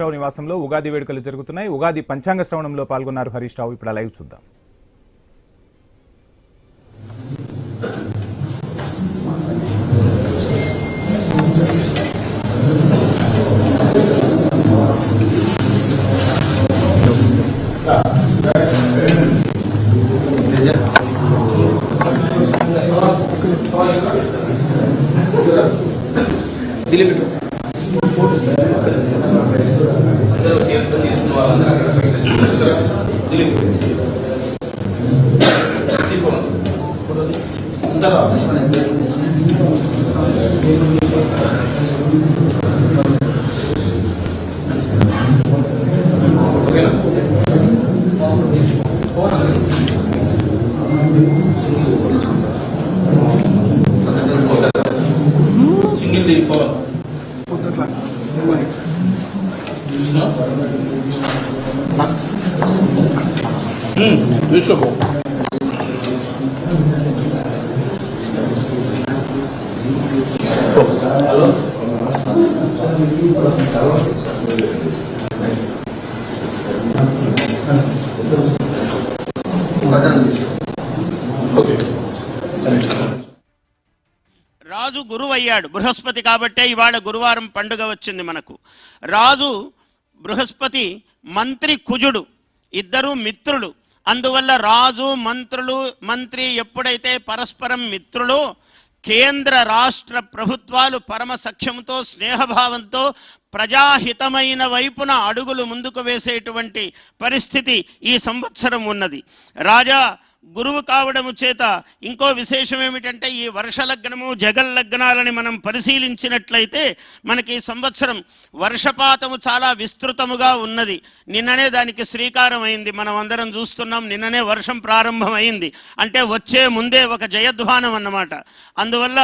రావు నివాసంలో ఉగాది వేడుకలు జరుగుతున్నాయి. ఉగాది పంచాంగ శ్రవణంలో పాల్గొన్నారు హరీష్ రావు. ఇప్పుడు లైవ్ చూద్దాం. Isso é bom. Alô? రాజు గురువు అయ్యాడు. బృహస్పతి కాబట్టే ఇవాళ గురువారం పండుగ వచ్చింది మనకు. రాజు బృహస్పతి, మంత్రి కుజుడు, ఇద్దరు మిత్రులు. అందువల్ల రాజు మంత్రి ఎప్పుడైతే పరస్పరం మిత్రులో కేంద్ర రాష్ట్ర ప్రభుత్వాలు పరమ సఖ్యంతో స్నేహభావంతో ప్రజాహితమైన వైపున అడుగులు ముందుకు వేసేటువంటి పరిస్థితి ఈ సంవత్సరం ఉన్నది. రాజా గురువు కావడము చేత ఇంకో విశేషం ఏమిటంటే ఈ వర్షలగ్నము జగల్లగ్నాలని మనం పరిశీలించినట్లయితే మనకి ఈ సంవత్సరం వర్షపాతము చాలా విస్తృతముగా ఉన్నది. నిన్ననే దానికి శ్రీకారం అయింది. మనం అందరం చూస్తున్నాం. నిన్ననే వర్షం ప్రారంభమైంది. అంటే వచ్చే ముందే ఒక జయధ్వానం అన్నమాట. అందువల్ల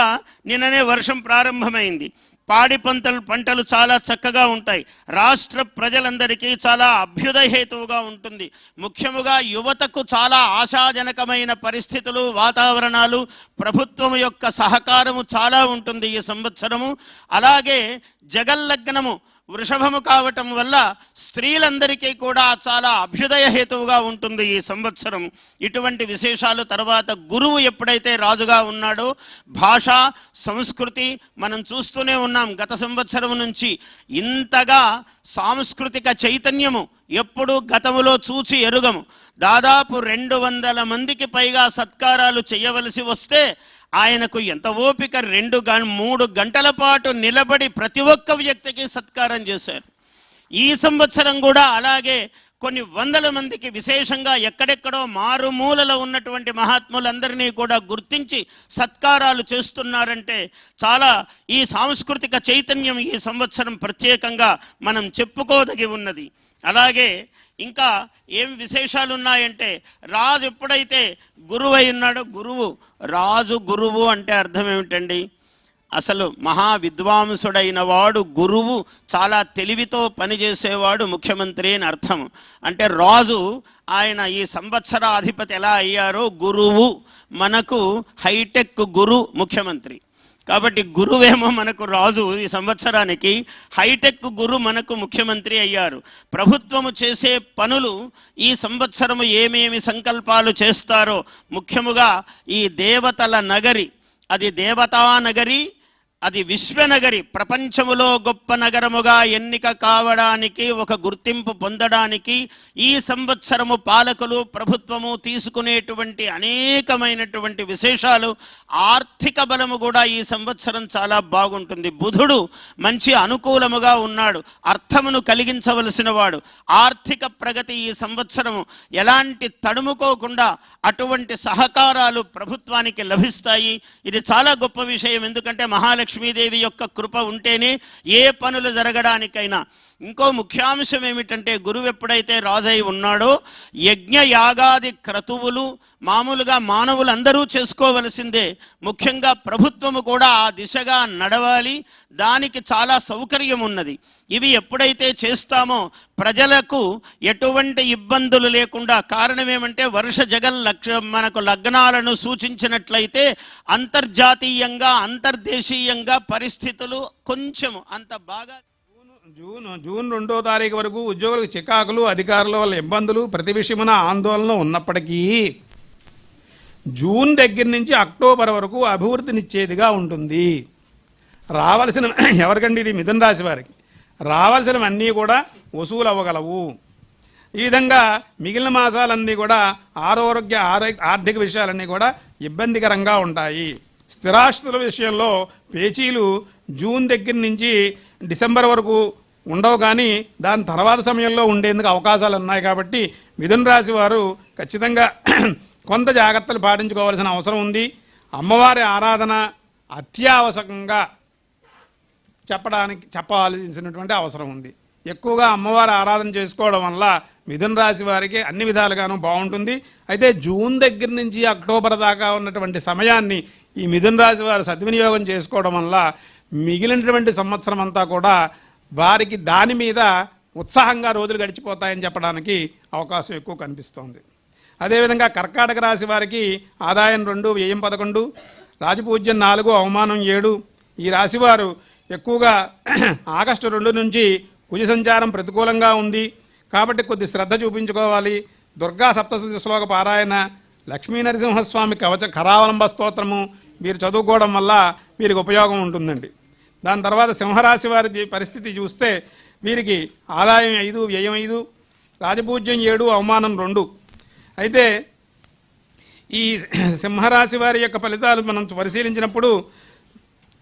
నిన్ననే వర్షం ప్రారంభమైంది. పాడి పంటలు చాలా చక్కగా ఉంటాయి. రాష్ట్ర ప్రజలందరికీ చాలా అభ్యుదయహేతువుగా ఉంటుంది. ముఖ్యముగా యువతకు చాలా ఆశాజనకమైన పరిస్థితులు, వాతావరణాలు, ప్రభుత్వం యొక్క సహకారము చాలా ఉంటుంది ఈ సంవత్సరము. అలాగే జగల్లగ్నము వృషభము కావటం వల్ల స్త్రీలందరికీ కూడా చాలా అభ్యుదయహేతువుగా ఉంటుంది ఈ సంవత్సరం. ఇటువంటి విశేషాలు. తర్వాత గురువు ఎప్పుడైతే రాజుగా ఉన్నాడో భాష, సంస్కృతి మనం చూస్తూనే ఉన్నాం గత సంవత్సరం నుంచి. ఇంతగా సాంస్కృతిక చైతన్యము ఎప్పుడు గతములో చూచి ఎరుగము. దాదాపు 200 మందికి పైగా సత్కారాలు చేయవలసి వస్తే ఆయనకు ఎంత ఓపిక, 2-3 గంటల పాటు నిలబడి ప్రతి ఒక్క వ్యక్తికి సత్కారం చేశారు. ఈ సంవత్సరం కూడా అలాగే కొన్ని 100 మందికి విశేషంగా ఎక్కడెక్కడో మారుమూలలో ఉన్నటువంటి మహాత్ములందరినీ కూడా గుర్తించి సత్కారాలు చేస్తున్నారంటే చాలా ఈ సాంస్కృతిక చైతన్యం ఈ సంవత్సరం ప్రత్యేకంగా మనం చెప్పుకోదగి ఉన్నది. అలాగే ఇంకా ఏం విశేషాలు ఉన్నాయంటే రాజు ఎప్పుడైతే గురువు అయి ఉన్నాడో, రాజు గురువు అంటే అర్థం ఏమిటండి? అసలు మహా విద్వాంసుడైన వాడు గురువు, చాలా తెలివితో పనిచేసేవాడు ముఖ్యమంత్రి అని అర్థం. అంటే రాజు ఆయన ఈ సంవత్సరాధిపతి ఎలా అయ్యారో గురువు మనకు హైటెక్ గురు ముఖ్యమంత్రి. కాబట్టి గురువేమో మనకు రాజు ఈ సంవత్సరానికి, హైటెక్ గురు మనకు ముఖ్యమంత్రి అయ్యారు. ప్రభుత్వము చేసే పనులు ఈ సంవత్సరము ఏమేమి సంకల్పాలు చేస్తారో, ముఖ్యముగా ఈ దేవతల నగరి, అది దేవతా నగరి, అది విశ్వనగరి, ప్రపంచములో గొప్ప నగరముగా ఎన్నిక కావడానికి, ఒక గుర్తింపు పొందడానికి ఈ సంవత్సరము పాలకులు, ప్రభుత్వము తీసుకునేటువంటి అనేకమైనటువంటి విశేషాలు. ఆర్థిక బలము కూడా ఈ సంవత్సరం చాలా బాగుంటుంది. బుధుడు మంచి అనుకూలముగా ఉన్నాడు, అర్థమును కలిగించవలసిన వాడు. ఆర్థిక ప్రగతి ఈ సంవత్సరము ఎలాంటి తడుముకోకుండా అటువంటి సహకారాలు ప్రభుత్వానికి లభిస్తాయి. ఇది చాలా గొప్ప విషయం. ఎందుకంటే మహాలక్ష్మీదేవి యొక్క కృప ఉంటేనే ఏ పనులు జరగడానికైనా. ఇంకో ముఖ్యాంశం ఏమిటంటే గురువు ఎప్పుడైతే రాజై ఉన్నాడో యజ్ఞ యాగాది క్రతువులు మామూలుగా మానవులందరూ చేసుకోవలసిందే. ముఖ్యంగా ప్రభుత్వము కూడా ఆ దిశగా నడవాలి. దానికి చాలా సౌకర్యం ఉన్నది. ఇవి ఎప్పుడైతే చేస్తామో ప్రజలకు ఎటువంటి ఇబ్బందులు లేకుండా, కారణం ఏమంటే వర్ష మనకు లగ్నాలను సూచించినట్లయితే అంతర్జాతీయంగా అంతర్దేశీయంగా పరిస్థితులు కొంచెం అంత బాగా జూన్ 2వ తారీఖు వరకు ఉద్యోగులకు చికాకులు, అధికారుల వల్ల ఇబ్బందులు, ప్రతి విషయమున ఆందోళన ఉన్నప్పటికీ జూన్ దగ్గర నుంచి అక్టోబర్ వరకు అభివృద్ధినిచ్చేదిగా ఉంటుంది. రావాల్సిన ఎవరికండి ఇది మిథున రాశి వారికి రావాల్సినవన్నీ కూడా వసూలు అవ్వగలవు. ఈ విధంగా మిగిలిన మాసాలన్నీ కూడా ఆర్థిక విషయాలన్నీ కూడా ఇబ్బందికరంగా ఉంటాయి. స్థిరాస్తుల విషయంలో పేచీలు జూన్ దగ్గర నుంచి డిసెంబర్ వరకు ఉండవు, కానీ దాని తర్వాత సమయంలో ఉండేందుకు అవకాశాలు ఉన్నాయి. కాబట్టి మిథున రాశి వారు ఖచ్చితంగా కొంత జాగ్రత్తలు పాటించుకోవాల్సిన అవసరం ఉంది. అమ్మవారి ఆరాధన అత్యావశ్యకంగా చెప్పాల్సినటువంటి అవసరం ఉంది. ఎక్కువగా అమ్మవారి ఆరాధన చేసుకోవడం వల్ల మిథున రాశి వారికి అన్ని విధాలుగాను బాగుంటుంది. అయితే జూన్ దగ్గర నుంచి అక్టోబర్ దాకా ఉన్నటువంటి సమయాన్ని ఈ మిథున రాశి వారు సద్వినియోగం చేసుకోవడం వల్ల మిగిలినటువంటి సంవత్సరం అంతా కూడా వారికి దాని మీద ఉత్సాహంగా రోజులు గడిచిపోతాయని చెప్పడానికి అవకాశం ఎక్కువ కనిపిస్తోంది. అదేవిధంగా కర్కాటక రాశి వారికి ఆదాయం 2, వ్యయం 11, రాజపూజ్యం 4, అవమానం 7. ఈ రాశివారు ఎక్కువగా ఆగస్టు 2 నుంచి కుజ సంచారం ప్రతికూలంగా ఉంది కాబట్టి కొద్ది శ్రద్ధ చూపించుకోవాలి. దుర్గా సప్తశతి శ్లోక పారాయణ, లక్ష్మీ నరసింహస్వామి కవచ కరావలంబ స్తోత్రము మీరు చదువుకోవడం వల్ల వీరికి ఉపయోగం ఉంటుందండి. దాని తర్వాత సింహరాశి వారి పరిస్థితి చూస్తే వీరికి ఆదాయం 5, వ్యయం 5, రాజపూజ్యం 7, అవమానం 2. అయితే ఈ సింహరాశి వారి యొక్క ఫలితాలు మనం పరిశీలించినప్పుడు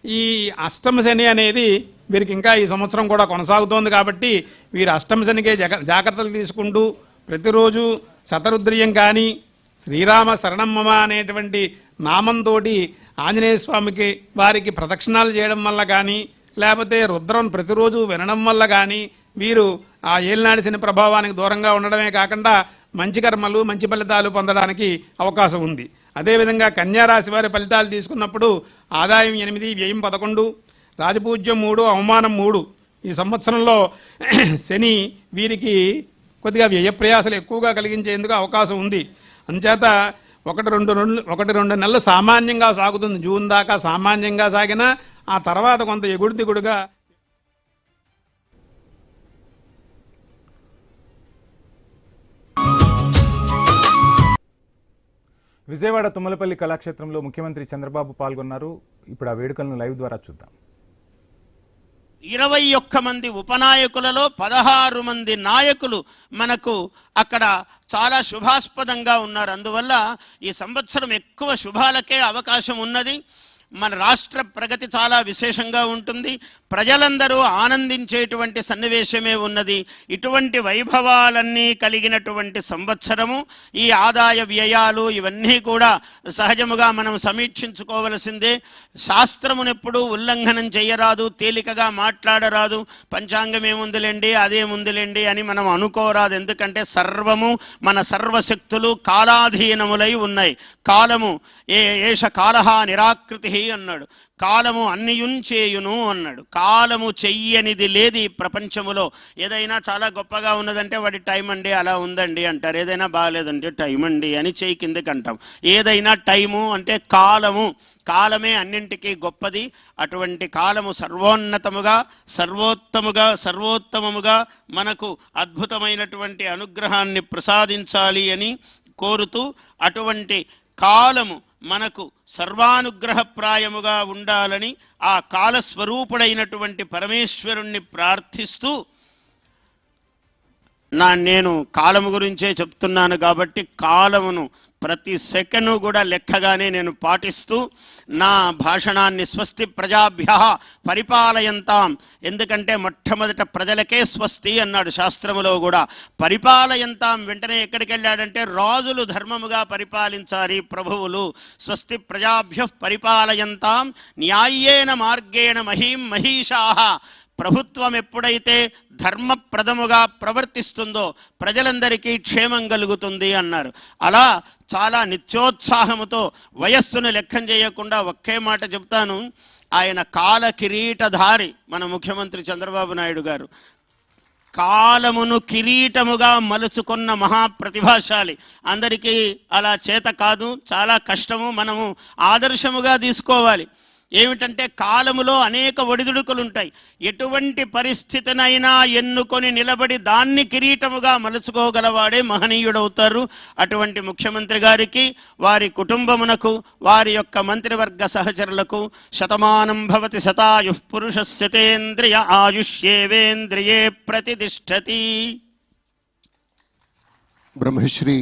ఈ అష్టమ శని అనేది వీరికి ఇంకా ఈ సంవత్సరం కూడా కొనసాగుతోంది. కాబట్టి వీరు అష్టమ శనికే జాగ్రత్తలు తీసుకుంటూ ప్రతిరోజు శతరుద్రియం కానీ శ్రీరామ శరణమ్మమ అనేటువంటి నామంతో ఆంజనేయ స్వామికి వారికి ప్రదక్షిణాలు చేయడం వల్ల కానీ లేకపోతే రుద్రం ప్రతిరోజు వినడం వల్ల కానీ వీరు ఆ ఏలినాడి శని ప్రభావానికి దూరంగా ఉండడమే కాకుండా మంచి కర్మలు, మంచి ఫలితాలు పొందడానికి అవకాశం ఉంది. అదేవిధంగా కన్యారాశి వారి ఫలితాలు తీసుకున్నప్పుడు ఆదాయం 8, వ్యయం 11, రాజపూజ్యం 3, అవమానం 3. ఈ సంవత్సరంలో శని వీరికి కొద్దిగా వ్యయప్రయాసలు ఎక్కువగా కలిగించేందుకు అవకాశం ఉంది. అందుచేత 1-2 నెలలు సామాన్యంగా సాగుతుంది. జూన్ దాకా సామాన్యంగా సాగినా ఆ తర్వాత కొంత ఎగుడు దిగుడుగా విజయవాడ తుమ్మలపల్లి కళాక్షేత్రంలో ముఖ్యమంత్రి చంద్రబాబు పాల్గొన్నారు. ఇప్పుడు ఆ వేడుకలను లైవ్ ద్వారా చూద్దాం. 21 మంది ఉపనాయకులలో 16 మంది నాయకులు మనకు అక్కడ చాలా శుభాస్పదంగా ఉన్నారు. అందువల్ల ఈ సంవత్సరం ఎక్కువ శుభాలకే అవకాశం ఉన్నది. మన రాష్ట్ర ప్రగతి చాలా విశేషంగా ఉంటుంది. ప్రజలందరూ ఆనందించేటువంటి సన్నివేశమే ఉన్నది. ఇటువంటి వైభవాలన్నీ కలిగినటువంటి సంవత్సరము. ఈ ఆదాయ వ్యయాలు ఇవన్నీ కూడా సహజముగా మనం సమీక్షించుకోవలసిందే. శాస్త్రమునెప్పుడు ఉల్లంఘనం చేయరాదు, తేలికగా మాట్లాడరాదు. పంచాంగం ఏముందిలేండి, అదేముందిలేండి అని మనం అనుకోరాదు. ఎందుకంటే సర్వము మన సర్వశక్తులు కాలాధీనములై ఉన్నాయి. కాలము ఏష కాలహ నిరాకృతి అన్నాడు. కాలము అన్నియుంచేయును అన్నాడు. కాలము చెయ్యనిది లేదు ఈ ప్రపంచములో. ఏదైనా చాలా గొప్పగా ఉన్నదంటే వాడి టైం అండి అలా ఉందండి అంటారు. ఏదైనా బాగాలేదంటే టైం అండి అని చెయ్యి కిందకి అంటాం. ఏదైనా టైము అంటే కాలమే అన్నింటికీ గొప్పది. అటువంటి కాలము సర్వోన్నతముగా సర్వోత్తమముగా మనకు అద్భుతమైనటువంటి అనుగ్రహాన్ని ప్రసాదించాలి అని కోరుతూ అటువంటి కాలము మనకు సర్వానుగ్రహప్రాయముగా ఉండాలని ఆ కాలస్వరూపుడైనటువంటి పరమేశ్వరుణ్ణి ప్రార్థిస్తూ నేను కాలము గురించే చెప్తున్నాను కాబట్టి కాలమును ప్రతి సెకను కూడా లెక్కగానే నేను పాటిస్తూ నా భాషణాన్ని స్వస్తి ప్రజాభ్యః పరిపాలయంతాం, ఎందుకంటే మొట్టమొదట ప్రజలకే స్వస్తి అన్నాడు శాస్త్రములో కూడా. పరిపాలయంతాం వెంటనే ఎక్కడికి వెళ్ళాడంటే రాజులు ధర్మముగా పరిపాలించాలి ప్రభువులు. స్వస్తి ప్రజాభ్యః పరిపాలయంతాం న్యాయేన మార్గేణ మహీం మహిషాః. ప్రభుత్వం ఎప్పుడైతే ధర్మప్రదముగా ప్రవర్తిస్తుందో ప్రజలందరికీ క్షేమం కలుగుతుంది అన్నారు. అలా చాలా నిత్యోత్సాహముతో వయస్సును లెక్కం చేయకుండా ఒకే మాట చెప్తాను. ఆయన కాల కిరీటధారి మన ముఖ్యమంత్రి చంద్రబాబు నాయుడు గారు. కాలమును కిరీటముగా మలుచుకున్న మహాప్రతిభాశాలి. అందరికీ అలా చేత కాదు, చాలా కష్టము. మనము ఆదర్శముగా తీసుకోవాలి. ఏమిటంటే కాలములో అనేక ఒడిదుడుకులు ఉంటాయి. ఎటువంటి పరిస్థితినైనా ఎన్నుకొని నిలబడి దాన్ని కిరీటముగా మలుచుకోగలవాడే మహనీయుడవుతారు. అటువంటి ముఖ్యమంత్రి గారికి, వారి కుటుంబమునకు, వారి యొక్క మంత్రివర్గ సహచరులకు శతమానం భవతి శతాయుః పురుషస్యతేంద్రియ ఆయుష్యేవేంద్రియే ప్రతిష్టతి. బ్రహ్మశ్రీ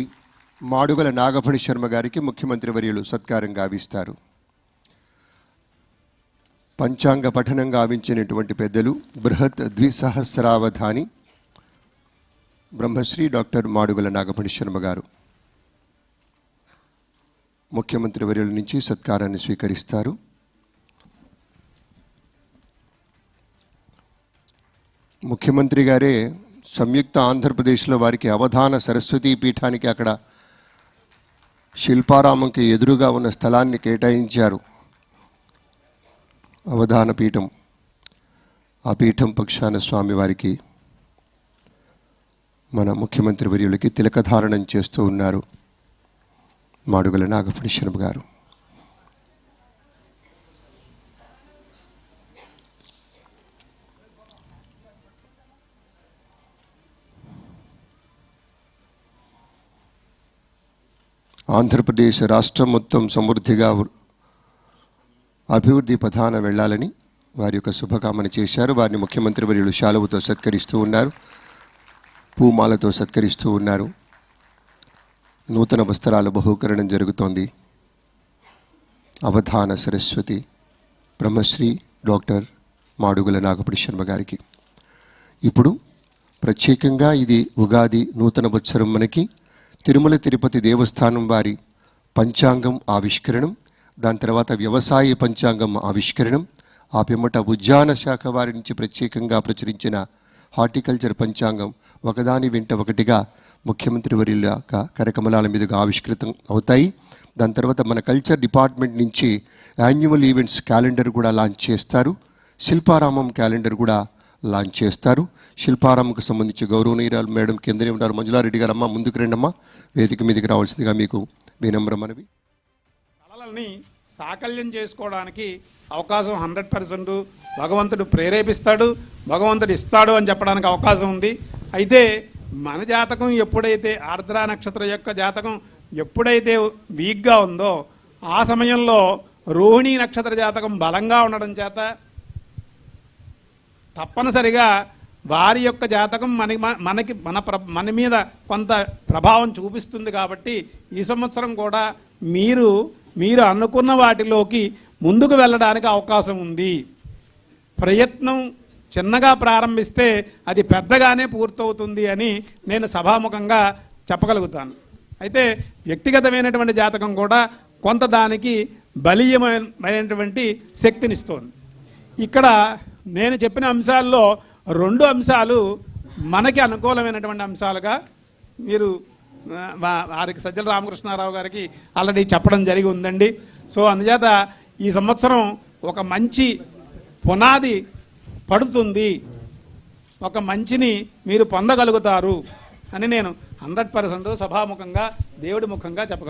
మాడుగుల నాగఫణి శర్మ గారికి ముఖ్యమంత్రి వర్యులు సత్కారం గావిస్తారు. పంచాంగ పఠనం గావించినటువంటి పెద్దలు బృహత్ ద్విసహస్రావధాని బ్రహ్మశ్రీ డాక్టర్ మాడుగుల నాగఫణి శర్మ గారు ముఖ్యమంత్రి వర్యుల నుంచి సత్కారాన్ని స్వీకరిస్తారు. ముఖ్యమంత్రి గారే సంయుక్త ఆంధ్రప్రదేశ్లో వారికి అవధాన సరస్వతీ పీఠానికి అక్కడ శిల్పారామంకి ఎదురుగా ఉన్న స్థలాన్ని కేటాయించారు. అవధాన పీఠం. ఆ పీఠం పక్షాన స్వామివారికి మన ముఖ్యమంత్రి వర్యులకి తిలకధారణం చేస్తూ ఉన్నారు మాడుగుల నాగఫణి శర్మ గారు. ఆంధ్రప్రదేశ్ రాష్ట్రం మొత్తం సమృద్ధిగా అభివృద్ధి పథాన వెళ్ళాలని వారి యొక్క శుభకామన చేశారు. వారిని ముఖ్యమంత్రి వర్యులు శాలువతో సత్కరిస్తూ ఉన్నారు, పూమాలతో సత్కరిస్తూ ఉన్నారు. నూతన వస్త్రాల బహూకరణం జరుగుతోంది. అవధాన సరస్వతి బ్రహ్మశ్రీ డాక్టర్ మాడుగుల నాగఫణి శర్మ గారికి ఇప్పుడు ప్రత్యేకంగా ఇది ఉగాది నూతన వత్సరం. మనకి తిరుమల తిరుపతి దేవస్థానం వారి పంచాంగం ఆవిష్కరణం, దాని తర్వాత వ్యవసాయ పంచాంగం ఆవిష్కరణం, ఆ పిమ్మట ఉద్యాన శాఖ వారి నుంచి ప్రత్యేకంగా ప్రచురించిన హార్టికల్చర్ పంచాంగం ఒకదాని వెంట ఒకటిగా ముఖ్యమంత్రి వర్యుల కరకమలాల మీదుగా ఆవిష్కృతం అవుతాయి. దాని తర్వాత మన కల్చర్ డిపార్ట్మెంట్ నుంచి యాన్యువల్ ఈవెంట్స్ క్యాలెండర్ కూడా లాంచ్ చేస్తారు. శిల్పారామం క్యాలెండర్ కూడా లాంచ్ చేస్తారు. శిల్పారామంకు సంబంధించి గౌరవనీయురాలు మేడం కిందనే ఉన్నారు మంజులారెడ్డి గారు. అమ్మ ముందుకు రండమ్మా, వేదిక మీదకి రావాల్సిందిగా మీకు వినమ్ర మనవి. కళలని సాకల్యం చేసుకోవడానికి అవకాశం 100% భగవంతుడు ప్రేరేపిస్తాడు, భగవంతుడు ఇస్తాడు అని చెప్పడానికి అవకాశం ఉంది. అయితే మన జాతకం ఎప్పుడైతే ఆర్ద్ర నక్షత్రం యొక్క జాతకం ఎప్పుడైతే వీక్గా ఉందో ఆ సమయంలో రోహిణీ నక్షత్ర జాతకం బలంగా ఉండడం చేత తప్పనిసరిగా వారి యొక్క జాతకం మన మీద కొంత ప్రభావం చూపిస్తుంది. కాబట్టి ఈ సంవత్సరం కూడా మీరు అనుకున్న వాటిలోకి ముందుకు వెళ్ళడానికి అవకాశం ఉంది. ప్రయత్నం చిన్నగా ప్రారంభిస్తే అది పెద్దగానే పూర్తవుతుంది అని నేను సభాముఖంగా చెప్పగలుగుతాను. అయితే వ్యక్తిగతమైనటువంటి జాతకం కూడా కొంత దానికి బలీయమైనటువంటి శక్తినిస్తోంది. ఇక్కడ నేను చెప్పిన అంశాల్లో 2 అంశాలు మనకి అనుకూలమైనటువంటి అంశాలుగా మీరు వారికి సజ్జల రామకృష్ణారావు గారికి ఆల్రెడీ చెప్పడం జరిగి ఉందండి. సో అందుచేత ఈ సంవత్సరం ఒక మంచి పునాది పడుతుంది, ఒక మంచిని మీరు పొందగలుగుతారు అని నేను 100% సభాముఖంగా దేవుడి ముఖంగా చెప్పగలను.